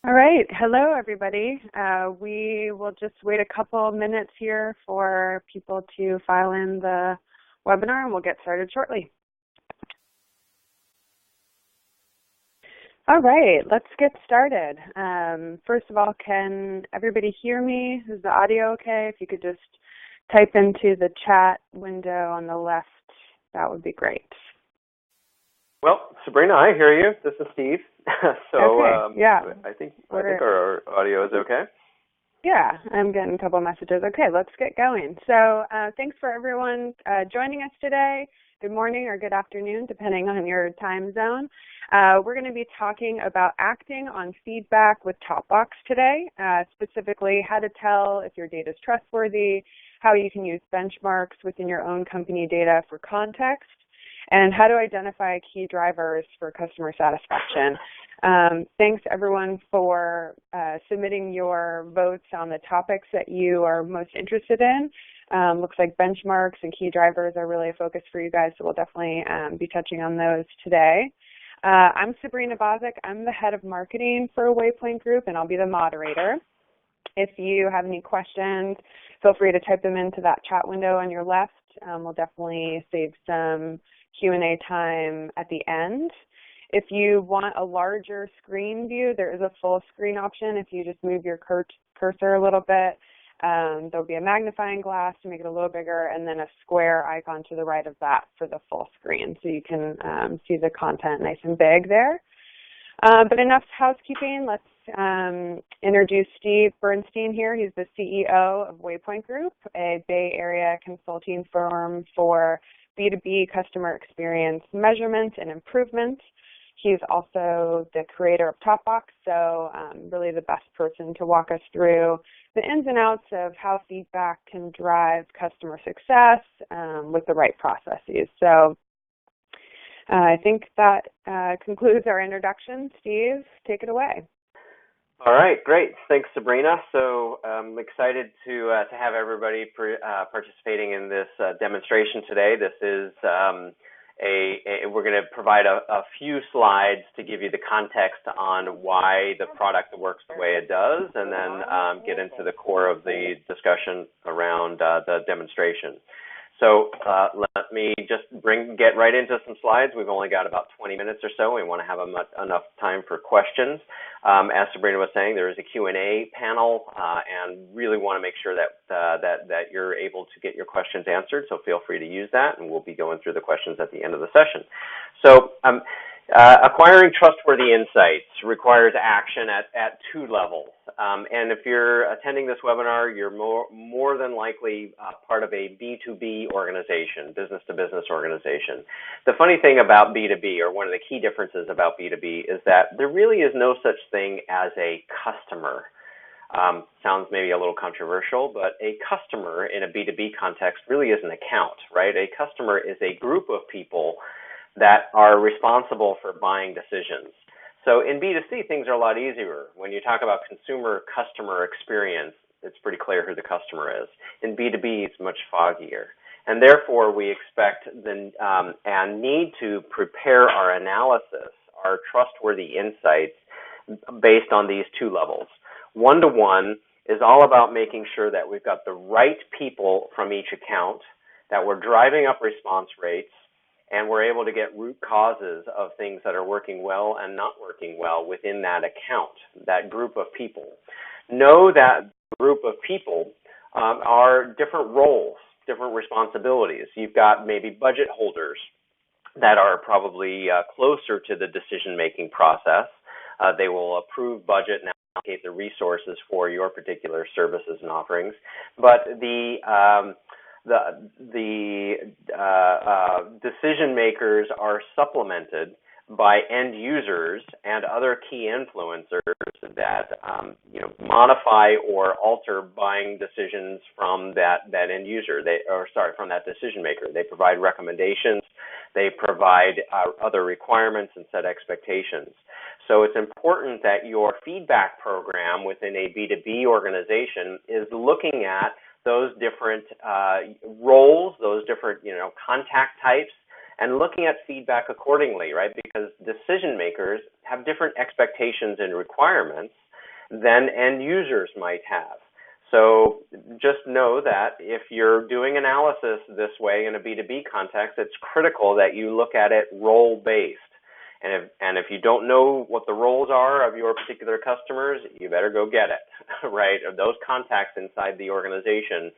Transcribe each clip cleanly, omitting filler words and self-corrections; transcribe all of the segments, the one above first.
All right. Hello, everybody. We will just wait a couple minutes here for people to file in the webinar, and we'll get started shortly. All right, let's get started. First of all, can everybody hear me? Is the audio okay? If you could just type into the chat window on the left, that would be great. Well, Sabrina, I hear you. This is Steve. Okay. Yeah. I think our audio is okay. Yeah, I'm getting a couple messages. Okay, let's get going. So thanks for everyone joining us today. Good morning or good afternoon, depending on your time zone. We're going to be talking about acting on feedback with TopBox today, specifically how to tell if your data is trustworthy, how you can use benchmarks within your own company data for context, and how to identify key drivers for customer satisfaction. Thanks everyone for submitting your votes on the topics that you are most interested in. Looks like benchmarks and key drivers are really a focus for you guys, so we'll definitely be touching on those today. I'm Sabrina Bozic. I'm the head of marketing for WaypointGroup, and I'll be the moderator. If you have any questions, feel free to type them into that chat window on your left. We'll definitely save some Q&A time at the end. If you want a larger screen view, there is a full screen option. If you just move your cursor a little bit, there'll be a magnifying glass to make it a little bigger, and then a square icon to the right of that for the full screen, so you can see the content nice and big there. But enough housekeeping. Let's introduce Steve Bernstein here. He's the CEO of WaypointGroup, a Bay Area consulting firm for B2B customer experience measurement and improvement. He's also the creator of TopBox, so really the best person to walk us through the ins and outs of how feedback can drive customer success with the right processes. So I think that concludes our introduction. Steve, take it away. All right, great. Thanks, Sabrina. So I'm excited to have everybody participating in this demonstration today. This is we're going to provide a few slides to give you the context on why the product works the way it does, and then get into the core of the discussion around the demonstration. So let me just get right into some slides. We've only got about 20 minutes or so. We want to have enough time for questions. As Sabrina was saying, there is a Q&A panel, and really want to make sure that you're able to get your questions answered. So feel free to use that, and we'll be going through the questions at the end of the session. So acquiring trustworthy insights requires action at two levels. And if you're attending this webinar, you're more than likely part of a B2B organization, business-to-business organization. The funny thing about B2B, or one of the key differences about B2B, is that there really is no such thing as a customer. Sounds maybe a little controversial, but a customer in a B2B context really is an account, right? A customer is a group of people that are responsible for buying decisions. So in B2C, things are a lot easier. When you talk about customer experience, it's pretty clear who the customer is. In B2B, it's much foggier. And therefore, we expect and need to prepare our analysis, our trustworthy insights, based on these two levels. One-to-one is all about making sure that we've got the right people from each account, that we're driving up response rates, and we're able to get root causes of things that are working well and not working well within that account, that group of people. Know that group of people are different roles, different responsibilities. You've got maybe budget holders that are probably closer to the decision-making process. They will approve budget and allocate the resources for your particular services and offerings. But the decision makers are supplemented by end users and other key influencers that modify or alter buying decisions from that end user. From that decision maker. They provide recommendations. They provide other requirements and set expectations. So it's important that your feedback program within a B2B organization is looking at those different roles, those different contact types, and looking at feedback accordingly, right? Because decision makers have different expectations and requirements than end users might have. So just know that if you're doing analysis this way in a B2B context, it's critical that you look at it role-based. And if you don't know what the roles are of your particular customers, you better go get it, right? Those contacts inside the organization,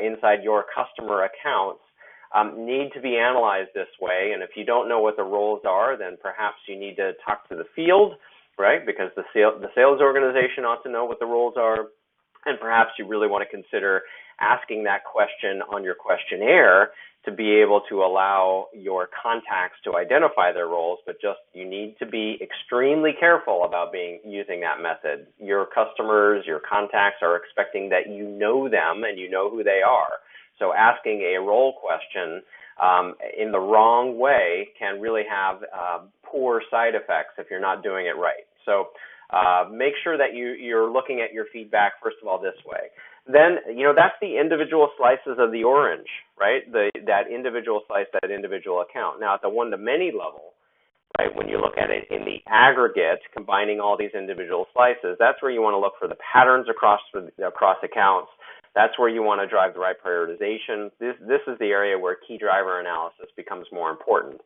inside your customer accounts, need to be analyzed this way. And if you don't know what the roles are, then perhaps you need to talk to the field, right? Because the sales organization ought to know what the roles are. And perhaps you really want to consider asking that question on your questionnaire to be able to allow your contacts to identify their roles, but just you need to be extremely careful about using that method. Your customers, your contacts are expecting that you know them and you know who they are. So asking a role question in the wrong way can really have poor side effects if you're not doing it right. So make sure that you're looking at your feedback, first of all, this way. Then, that's the individual slices of the orange, right? That individual slice, that individual account. Now, at the one-to-many level, right, when you look at it in the aggregate, combining all these individual slices, that's where you want to look for the patterns across accounts. That's where you want to drive the right prioritization. This is the area where key driver analysis becomes more important.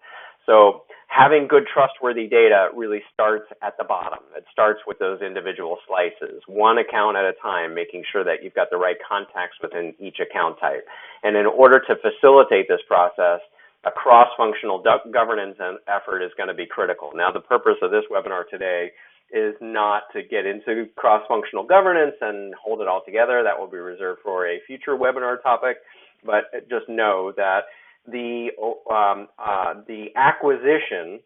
So having good, trustworthy data really starts at the bottom. It starts with those individual slices, one account at a time, making sure that you've got the right contacts within each account type. And in order to facilitate this process, a cross-functional governance effort is going to be critical. Now, the purpose of this webinar today is not to get into cross-functional governance and hold it all together. That will be reserved for a future webinar topic. But just know that the acquisition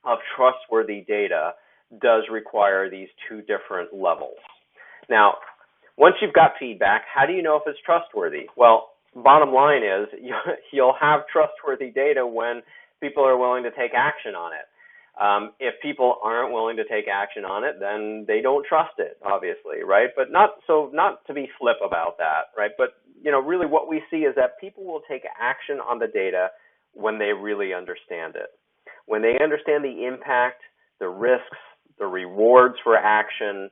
of trustworthy data does require these two different levels. Now, once you've got feedback, how do you know if it's trustworthy? Well, bottom line is you'll have trustworthy data when people are willing to take action on it. If people aren't willing to take action on it, then they don't trust it, obviously, right? But not to be flip about that, right? But really what we see is that people will take action on the data when they really understand it. When they understand the impact, the risks, the rewards for action,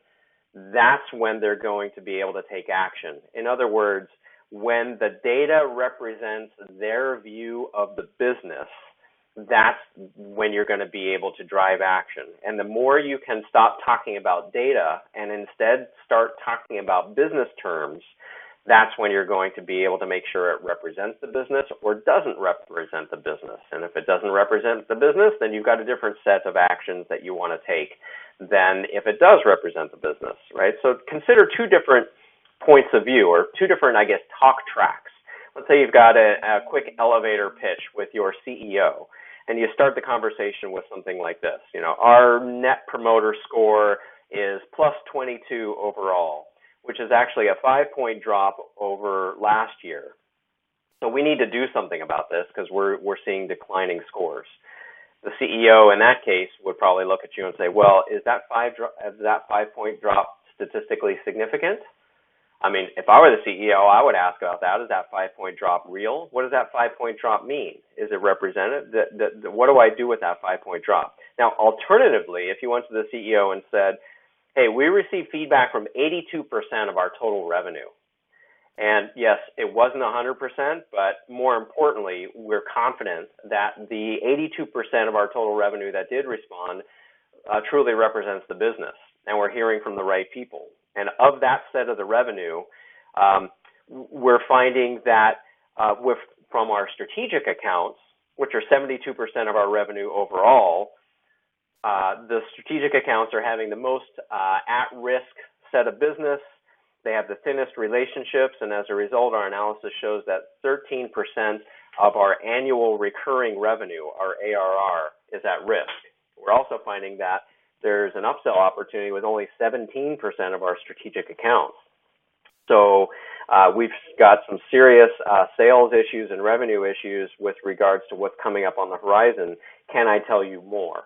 that's when they're going to be able to take action. In other words, when the data represents their view of the business, that's when you're going to be able to drive action. And the more you can stop talking about data and instead start talking about business terms, that's when you're going to be able to make sure it represents the business or doesn't represent the business. And if it doesn't represent the business, then you've got a different set of actions that you want to take than if it does represent the business, right? So consider two different points of view, or two different, talk tracks. Let's say you've got a quick elevator pitch with your CEO, and you start the conversation with something like this. Our net promoter score is plus 22 overall, which is actually a 5-point drop over last year. So we need to do something about this because we're seeing declining scores. The CEO in that case would probably look at you and say, well, is that 5-point drop statistically significant? I mean, if I were the CEO, I would ask about that. Is that 5-point drop real? What does that 5-point drop mean? Is it representative? What do I do with that 5-point drop? Now, alternatively, if you went to the CEO and said, hey, we received feedback from 82% of our total revenue. And yes, it wasn't 100%, but more importantly, we're confident that the 82% of our total revenue that did respond truly represents the business, and we're hearing from the right people. And of that set of the revenue, we're finding that from our strategic accounts, which are 72% of our revenue overall, the strategic accounts are having the most at-risk set of business. They have the thinnest relationships, and as a result, our analysis shows that 13% of our annual recurring revenue, our ARR, is at risk. We're also finding that there's an upsell opportunity with only 17% of our strategic accounts. So we've got some serious sales issues and revenue issues with regards to what's coming up on the horizon. Can I tell you more?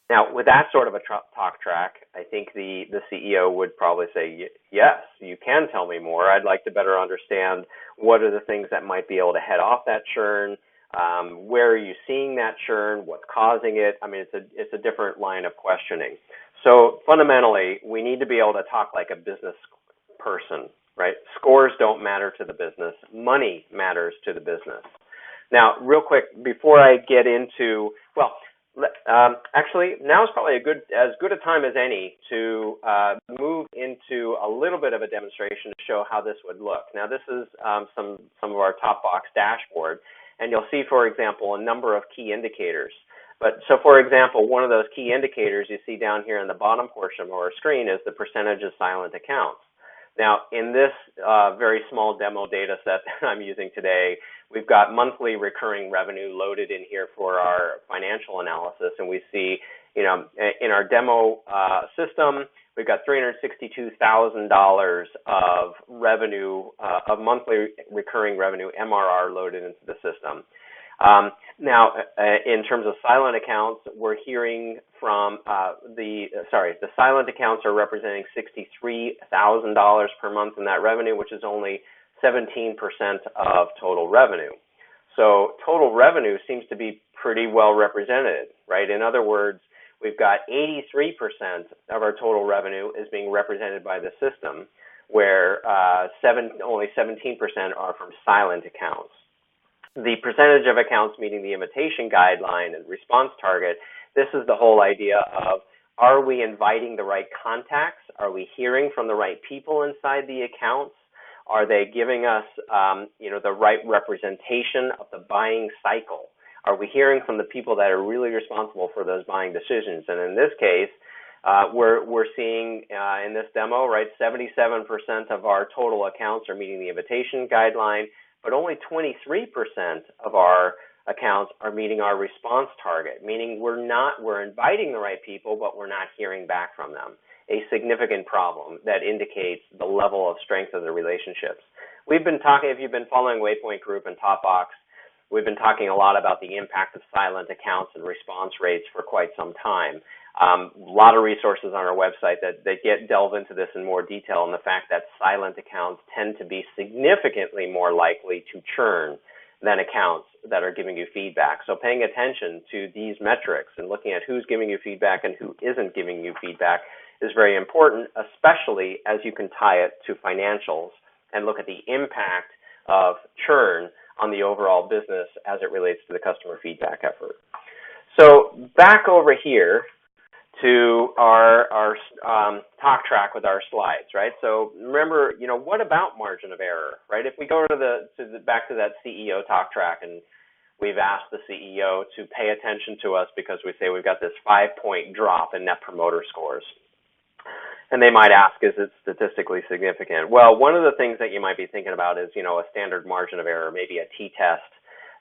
Now, with that sort of a talk track, I think the CEO would probably say, yes, you can tell me more. I'd like to better understand what are the things that might be able to head off that churn. Where are you seeing that churn? What's causing it? I mean, it's a different line of questioning. So fundamentally, we need to be able to talk like a business person, right? Scores don't matter to the business. Money matters to the business. Now, real quick, before I get into, well, actually, now is probably as good a time as any to move into a little bit of a demonstration to show how this would look. Now, this is some of our TopBox dashboard, and you'll see, for example, a number of key indicators. But so, for example, one of those key indicators you see down here in the bottom portion of our screen is the percentage of silent accounts. Now, in this very small demo data set that I'm using today, we've got monthly recurring revenue loaded in here for our financial analysis, and we see, in our demo system, we've got $362,000 of revenue, of monthly recurring revenue, MRR, loaded into the system. Now, in terms of silent accounts, we're hearing from the silent accounts are representing $63,000 per month in that revenue, which is only 17% of total revenue. So total revenue seems to be pretty well represented, right? In other words, we've got 83% of our total revenue is being represented by the system, where only 17% are from silent accounts. The percentage of accounts meeting the invitation guideline and response target, this is the whole idea of, are we inviting the right contacts? Are we hearing from the right people inside the accounts? Are they giving us, the right representation of the buying cycle? Are we hearing from the people that are really responsible for those buying decisions? And in this case, we're seeing in this demo, right, 77% of our total accounts are meeting the invitation guideline, but only 23% of our accounts are meeting our response target, meaning we're inviting the right people, but we're not hearing back from them. A significant problem that indicates the level of strength of the relationships. We've been talking, if you've been following WaypointGroup and TopBox, we've been talking a lot about the impact of silent accounts and response rates for quite some time. A lot of resources on our website that delve into this in more detail, and the fact that silent accounts tend to be significantly more likely to churn than accounts that are giving you feedback. So paying attention to these metrics and looking at who's giving you feedback and who isn't giving you feedback is very important, especially as you can tie it to financials and look at the impact of churn on the overall business as it relates to the customer feedback effort. So back over here to our talk track with our slides, right? So remember, what about margin of error, right? If we go back to that CEO talk track, and we've asked the CEO to pay attention to us because we say we've got this 5-point drop in Net Promoter Scores. And they might ask, is it statistically significant? Well, one of the things that you might be thinking about is, a standard margin of error, maybe a t-test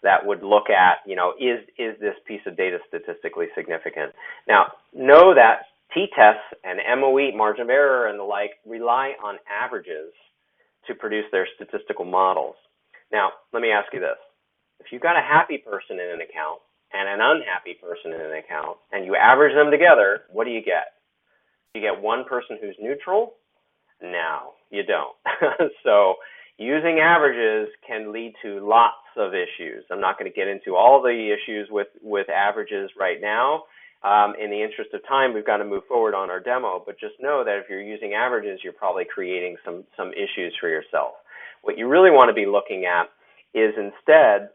that would look at, is this piece of data statistically significant? Now, know that t-tests and MOE, margin of error and the like, rely on averages to produce their statistical models. Now, let me ask you this. If you've got a happy person in an account and an unhappy person in an account, and you average them together, what do you get? You get one person who's neutral? No, you don't. So using averages can lead to lots of issues. I'm not going to get into all the issues with averages right now. In the interest of time, we've got to move forward on our demo, but just know that if you're using averages, you're probably creating some issues for yourself. What you really want to be looking at is instead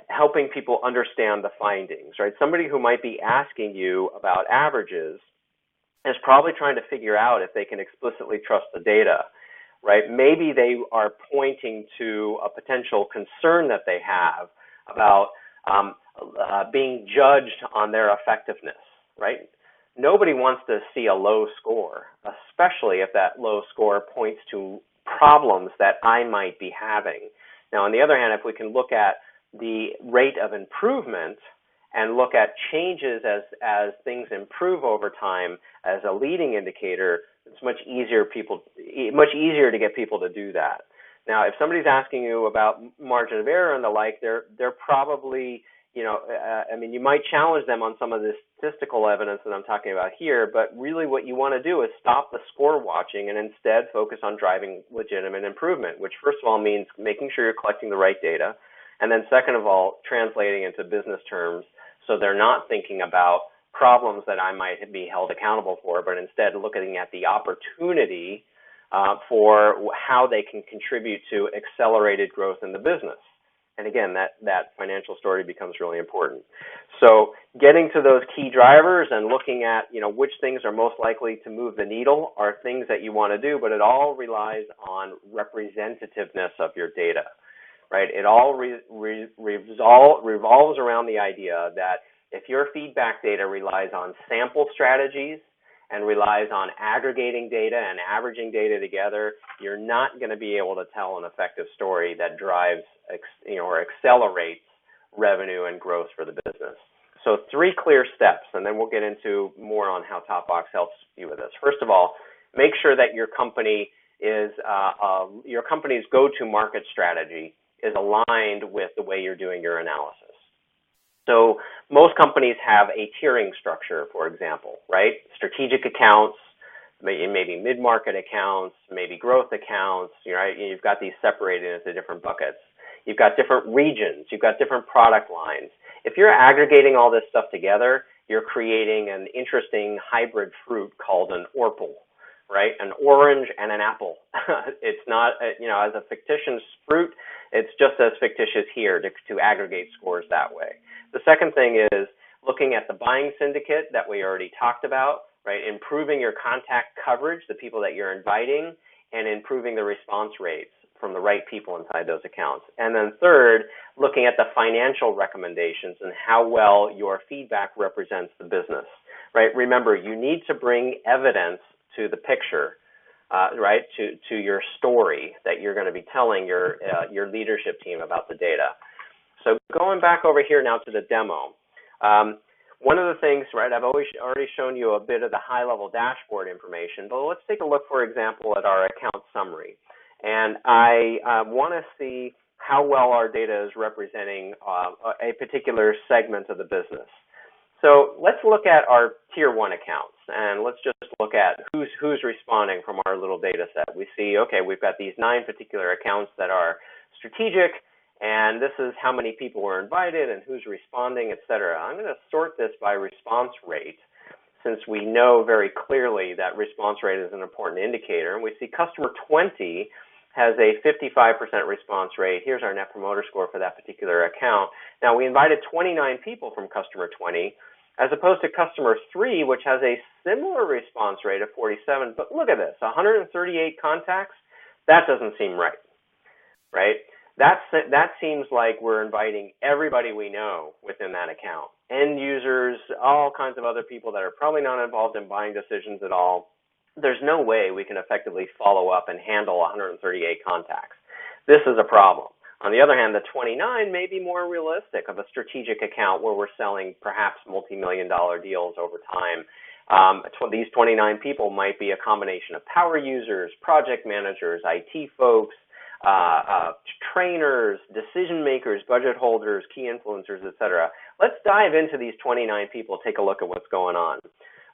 helping people understand the findings, right? Somebody who might be asking you about averages is probably trying to figure out if they can explicitly trust the data, right? Maybe they are pointing to a potential concern that they have about being judged on their effectiveness, right? Nobody wants to see a low score, especially if that low score points to problems that I might be having. Now, on the other hand, if we can look at the rate of improvement and look at changes as things improve over time as a leading indicator, it's much easier to get people to do that. Now, if somebody's asking you about margin of error and the like, they're probably, you might challenge them on some of the statistical evidence that I'm talking about here, but really what you want to do is stop the score watching and instead focus on driving legitimate improvement, which first of all means making sure you're collecting the right data, And then second of all, translating into business terms so they're not thinking about problems that I might be held accountable for, but instead looking at the opportunity for how they can contribute to accelerated growth in the business. And again, that financial story becomes really important. So getting to those key drivers and looking at, which things are most likely to move the needle are things that you want to do, but it all relies on representativeness of your data, right? It all revolves around the idea that if your feedback data relies on sample strategies and relies on aggregating data and averaging data together, you're not going to be able to tell an effective story that drives or accelerates revenue and growth for the business. So 3 clear steps, and then we'll get into more on how TopBox helps you with this. First of all, make sure that your company's go-to-market strategy is aligned with the way you're doing your analysis. So most companies have a tiering structure, for example, right? Strategic accounts, maybe mid-market accounts, maybe growth accounts, right? You've got these separated into different buckets. You've got different regions. You've got different product lines. If you're aggregating all this stuff together, you're creating an interesting hybrid fruit called an orpal, right? An orange and an apple. It's not, as a fictitious fruit, it's just as fictitious here to aggregate scores that way. The second thing is looking at the buying syndicate that we already talked about, right? Improving your contact coverage, the people that you're inviting, and improving the response rates from the right people inside those accounts. And then third, looking at the financial recommendations and how well your feedback represents the business, right? Remember, you need to bring evidence to the picture, right, to your story that you're going to be telling your leadership team about the data. So going back over here now to the demo, one of the things, right, I've already shown you a bit of the high-level dashboard information, but let's take a look, for example, at our account summary. And I want to see how well our data is representing a particular segment of the business. So let's look at our Tier 1 accounts, and let's just look at who's responding from our little data set. We see, okay, we've got these 9 particular accounts that are strategic, and this is how many people were invited and who's responding, et cetera. I'm going to sort this by response rate, since we know very clearly that response rate is an important indicator. And we see customer 20 has a 55% response rate. Here's our Net Promoter Score for that particular account. Now, we invited 29 people from customer 20, as opposed to customer 3, which has a similar response rate of 47. But look at this, 138 contacts. That doesn't seem right, right? That seems like we're inviting everybody we know within that account. End users, all kinds of other people that are probably not involved in buying decisions at all. There's no way we can effectively follow up and handle 138 contacts. This is a problem. On the other hand, the 29 may be more realistic of a strategic account where we're selling perhaps multi-million-dollar deals over time. These 29 people might be a combination of power users, project managers, IT folks, trainers, decision makers, budget holders, key influencers, et cetera. Let's dive into these 29 people, take a look at what's going on,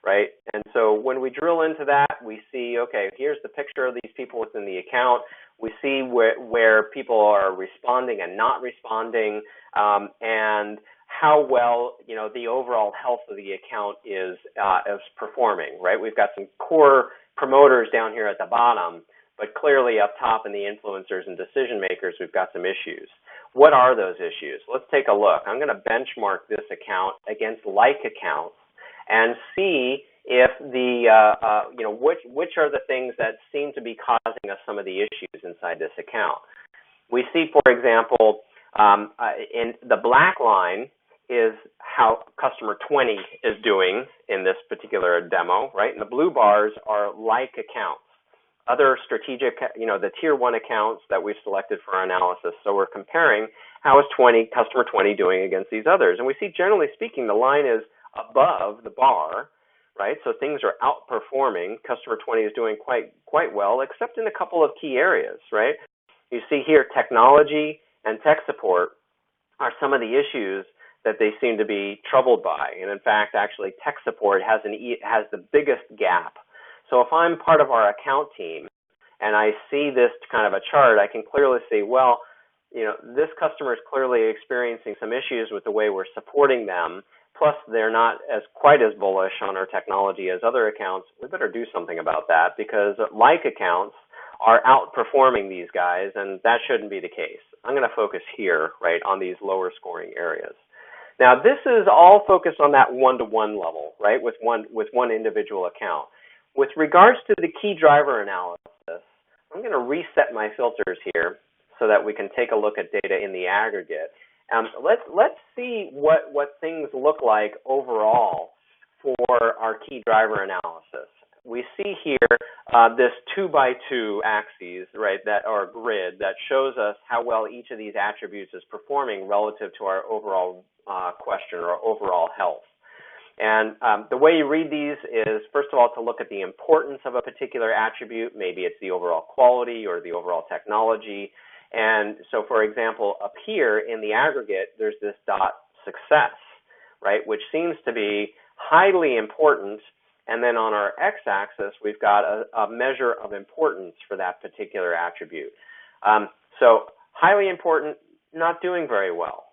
right? And so when we drill into that, we see, okay, here's the picture of these people within the account. We see where people are responding and not responding, and how well, the overall health of the account is performing, right? We've got some core promoters down here at the bottom, but clearly up top in the influencers and decision makers, we've got some issues. What are those issues? Let's take a look. I'm going to benchmark this account against like accounts and see if which are the things that seem to be causing us some of the issues inside this account. We see, for example, in the black line is how customer 20 is doing in this particular demo, right? And the blue bars are like accounts. Other strategic, the Tier 1 accounts that we've selected for our analysis. So we're comparing how is customer 20 doing against these others. And we see, generally speaking, the line is above the bar, right? So things are outperforming. Customer 20 is doing quite well, except in a couple of key areas, right? You see here technology and tech support are some of the issues that they seem to be troubled by. And in fact, actually, tech support has the biggest gap. So if I'm part of our account team and I see this kind of a chart, I can clearly see, well, this customer is clearly experiencing some issues with the way we're supporting them. Plus, they're not quite as bullish on our technology as other accounts. We better do something about that because like accounts are outperforming these guys, and that shouldn't be the case. I'm going to focus here, right, on these lower scoring areas. Now, this is all focused on that one-to-one level, right, with one individual account. With regards to the key driver analysis, I'm going to reset my filters here so that we can take a look at data in the aggregate. Let's see what things look like overall for our key driver analysis. We see here this 2x2 axes, right, or grid that shows us how well each of these attributes is performing relative to our overall question or overall health. And the way you read these is, first of all, to look at the importance of a particular attribute. Maybe it's the overall quality or the overall technology. And so, for example, up here in the aggregate, there's this dot success, right, which seems to be highly important. And then on our x-axis, we've got a measure of importance for that particular attribute. So highly important, not doing very well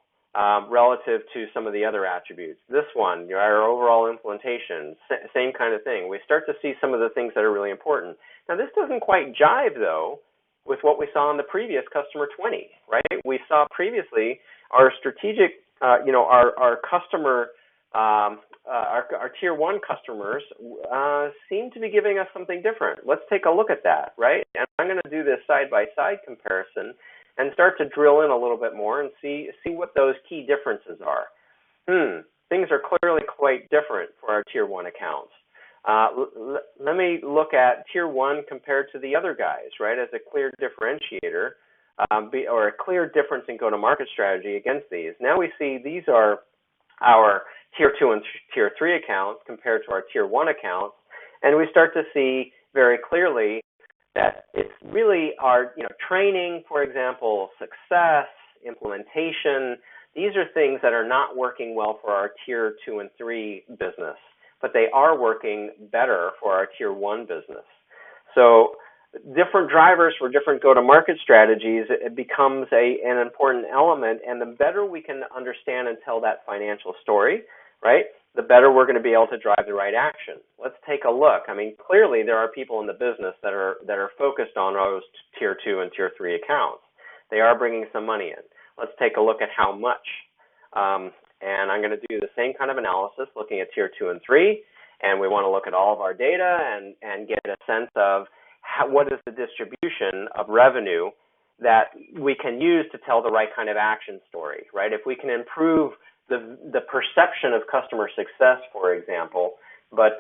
relative to some of the other attributes. This one, our overall implementation, same kind of thing. We start to see some of the things that are really important. Now, this doesn't quite jive, though, with what we saw in the previous customer 20, right? We saw previously our strategic, our customer, our tier one customers seem to be giving us something different. Let's take a look at that, right? And I'm going to do this side-by-side comparison and start to drill in a little bit more and see what those key differences are. Things are clearly quite different for our tier one accounts. Let me look at tier one compared to the other guys, right, as a clear differentiator or a clear difference in go-to-market strategy against these. Now we see these are our tier two and tier three accounts compared to our tier one accounts, and we start to see very clearly that it's really our training, for example, success, implementation. These are things that are not working well for our tier two and three business, but they are working better for our tier one business. So different drivers for different go-to-market strategies, it becomes an important element, and the better we can understand and tell that financial story, right, the better we're going to be able to drive the right action. Let's take a look. I mean, clearly there are people in the business that are focused on those tier two and tier three accounts. They are bringing some money in. Let's take a look at how much. And I'm going to do the same kind of analysis looking at tier two and three, and we want to look at all of our data and get a sense of what is the distribution of revenue that we can use to tell the right kind of action story, right? If we can improve the perception of customer success, for example, but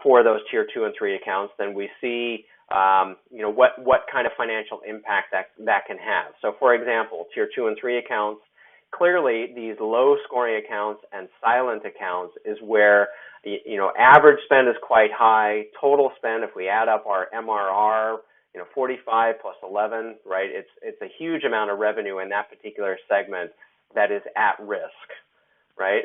for those tier two and three accounts, then we see what kind of financial impact that can have. So, for example, tier two and three accounts, clearly these low scoring accounts and silent accounts is where average spend is quite high. Total spend, if we add up our MRR, 45 plus 11, right? It's a huge amount of revenue in that particular segment that is at risk, right?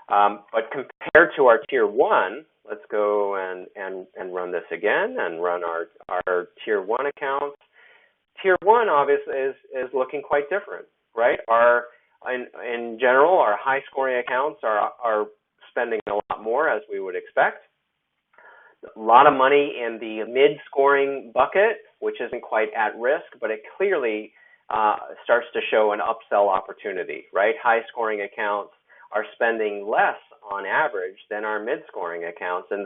But compared to our tier one, let's go and run this again and run our tier one accounts. Tier one obviously is looking quite different, right? In general, our high scoring accounts are spending a lot more, as we would expect. A lot of money in the mid-scoring bucket, which isn't quite at risk, but it clearly starts to show an upsell opportunity, right? High-scoring accounts are spending less on average than our mid-scoring accounts, and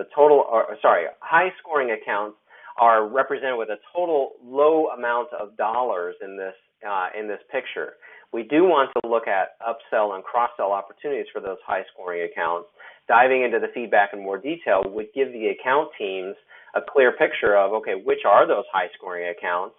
high-scoring accounts are represented with a total low amount of dollars in this picture. We do want to look at upsell and cross-sell opportunities for those high-scoring accounts. Diving into the feedback in more detail would give the account teams a clear picture of, okay, which are those high-scoring accounts?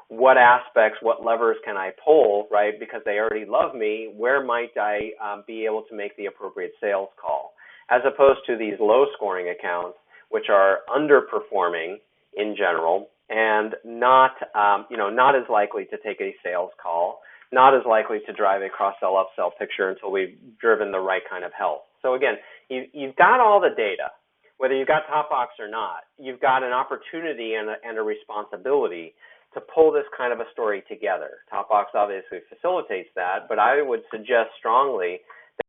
What aspects, what levers can I pull, right, because they already love me? Where might I be able to make the appropriate sales call? As opposed to these low-scoring accounts, which are underperforming in general and not as likely to take a sales call, not as likely to drive a cross-sell, upsell picture until we've driven the right kind of health. So again, you've got all the data. Whether you've got TopBox or not, you've got an opportunity and a responsibility to pull this kind of a story together. TopBox obviously facilitates that, but I would suggest strongly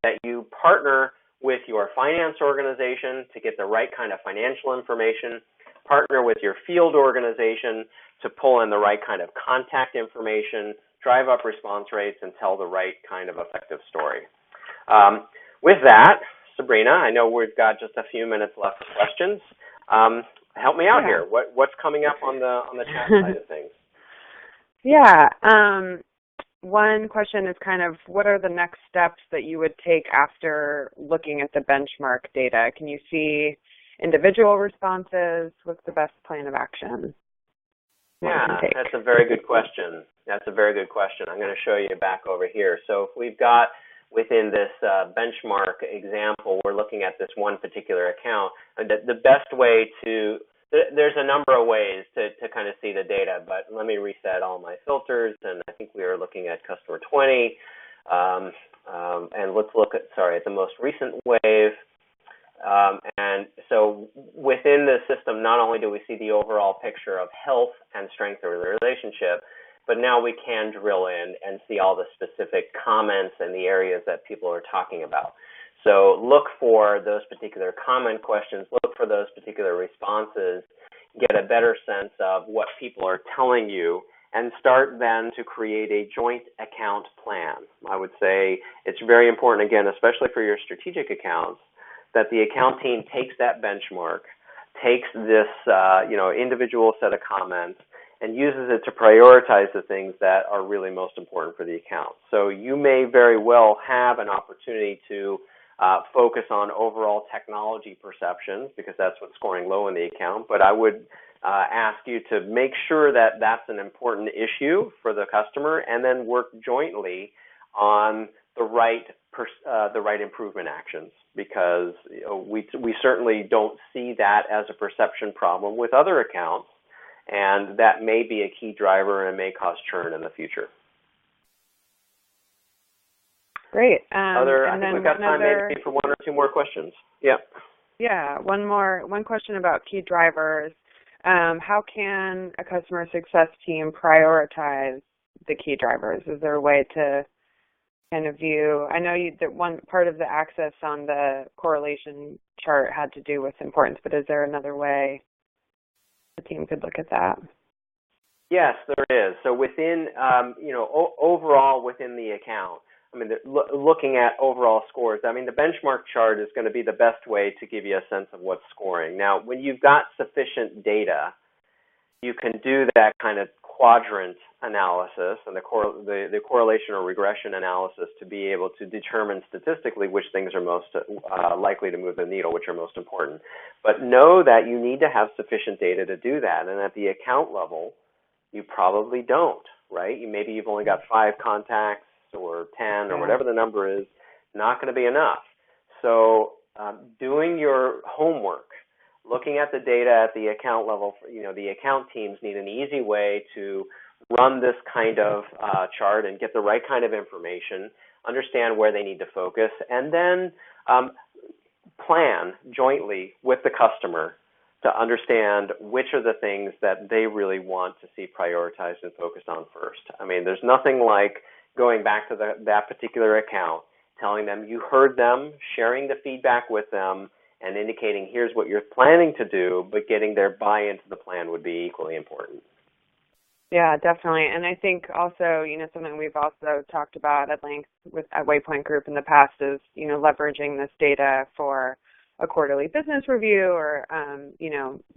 that you partner with your finance organization to get the right kind of financial information, partner with your field organization to pull in the right kind of contact information, drive up response rates, and tell the right kind of effective story. With that, Sabrina, I know we've got just a few minutes left for questions. Help me out here. What's coming up on the chat side of things? Yeah. One question is kind of, what are the next steps that you would take after looking at the benchmark data? Can you see individual responses? What's the best plan of action? Yeah, that's a very good question. That's a very good question. I'm going to show you back over here. So if we've got within this benchmark example, we're looking at this one particular account. The best way to, there's a number of ways to kind of see the data, but let me reset all my filters, and I think we are looking at customer 20. And let's look at, at the most recent wave. And so within the system, not only do we see the overall picture of health and strength of the relationship, but now we can drill in and see all the specific comments and the areas that people are talking about. So look for those particular comment questions, look for those particular responses, get a better sense of what people are telling you, and start then to create a joint account plan. I would say it's very important, again, especially for your strategic accounts, that the account team takes that benchmark, takes this individual set of comments, and uses it to prioritize the things that are really most important for the account. So you may very well have an opportunity to focus on overall technology perceptions, because that's what's scoring low in the account, but I would ask you to make sure that that's an important issue for the customer, and then work jointly on the right improvement actions, because we certainly don't see that as a perception problem with other accounts, and that may be a key driver and may cause churn in the future. Great. I think we've got time maybe for one or two more questions. Yeah. Yeah, one question about key drivers. How can a customer success team prioritize the key drivers? Is there a way to kind of view, I know that one part of the axis on the correlation chart had to do with importance, but is there another way the team could look at that? Yes, there is. So within, overall within the account, looking at overall scores, the benchmark chart is going to be the best way to give you a sense of what's scoring. Now, when you've got sufficient data, you can do that kind of quadrant analysis and the correlation or regression analysis to be able to determine statistically which things are most likely to move the needle, which are most important. But know that you need to have sufficient data to do that, and at the account level, you probably don't, right? Maybe you've only got 5 contacts or 10 or whatever the number is, not going to be enough. So doing your homework, looking at the data at the account level, the account teams need an easy way to run this kind of chart and get the right kind of information, understand where they need to focus, and then plan jointly with the customer to understand which are the things that they really want to see prioritized and focused on first. There's nothing like going back to that particular account, telling them you heard them, sharing the feedback with them, and indicating here's what you're planning to do, but getting their buy-in to the plan would be equally important. Yeah, definitely. And I think also, something we've also talked about at length at WaypointGroup in the past is, leveraging this data for a quarterly business review, or,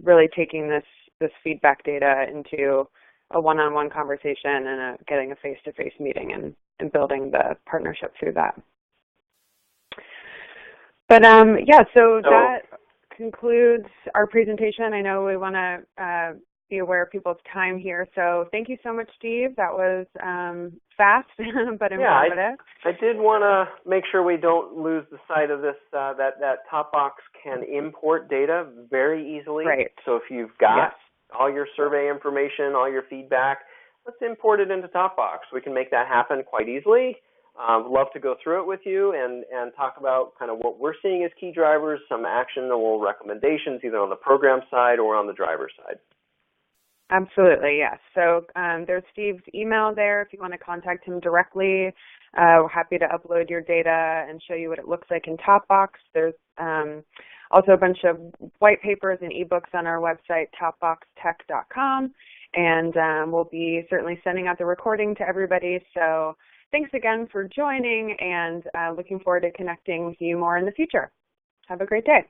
really taking this feedback data into a one-on-one conversation and getting a face-to-face meeting and building the partnership through that. But so that concludes our presentation. I know we want to be aware of people's time here. So thank you so much, Steve. That was fast but informative. I did want to make sure we don't lose the sight of this, that TopBox can import data very easily. Right. So if you've got all your survey information, all your feedback, let's import it into TopBox. We can make that happen quite easily. Love to go through it with you and talk about kind of what we're seeing as key drivers, some actionable recommendations either on the program side or on the driver side. Absolutely, yes. So there's Steve's email there if you want to contact him directly. We're happy to upload your data and show you what it looks like in TopBox. There's also a bunch of white papers and ebooks on our website, topboxtech.com, and we'll be certainly sending out the recording to everybody. So thanks again for joining, and looking forward to connecting with you more in the future. Have a great day.